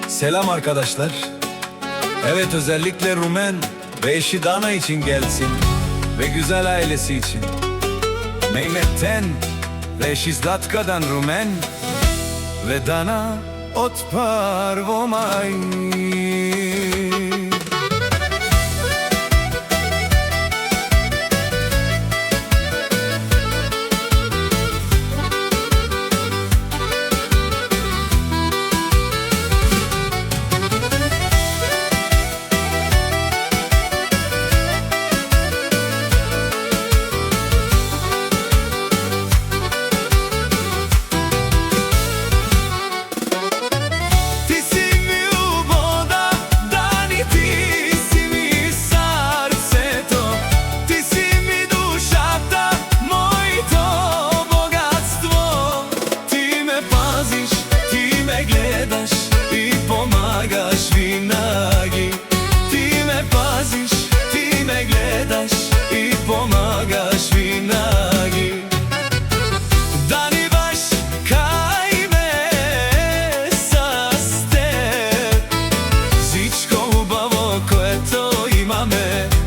Selam arkadaşlar. Evet, özellikle Rumen ve eşi Dana için gelsin ve güzel ailesi için. Mehmet'ten ve eşi Zlatka'dan Rumen ve Dana odparvomaj.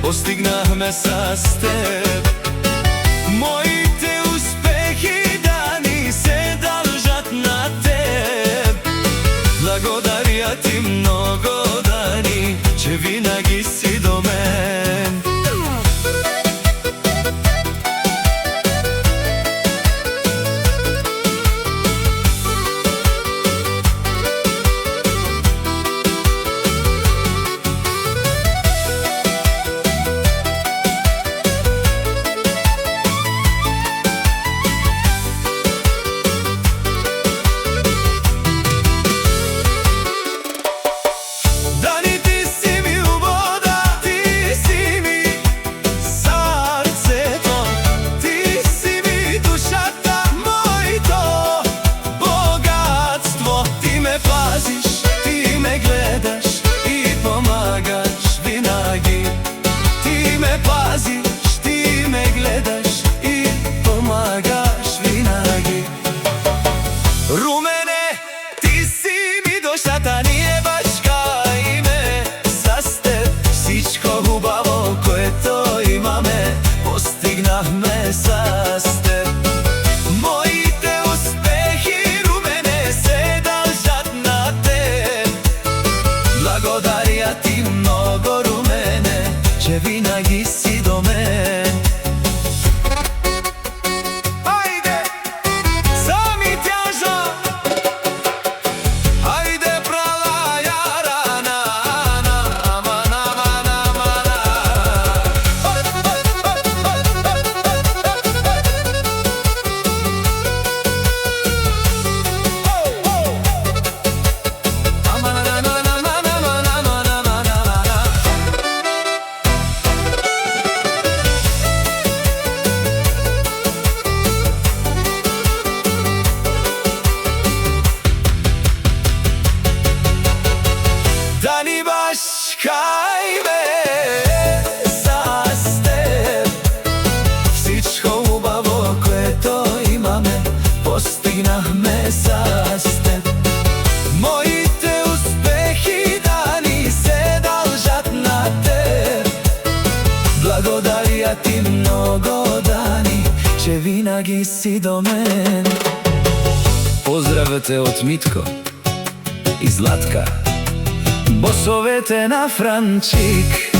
Postignahme sa s teb. Моите успехи дани се дължат на теб. Благодаря ти много, Дани, че винаги си до мен. Румене, ти си ми душата, ние башка име. С теб всичко хубаво, което имаме, постигнахме с теб. Моите успехи, Румене, се дължат на теб. Благодаря ти много, Румене, че винаги си до мен. Дани башка име, с теб всичко хубаво, което имаме, постигнахме с теб. Моите успехи, Дани, се дължат на теб. Благодаря ти много, Дани, че винаги си до мен. Поздравете от Митко и Златка, босовете на Франчик.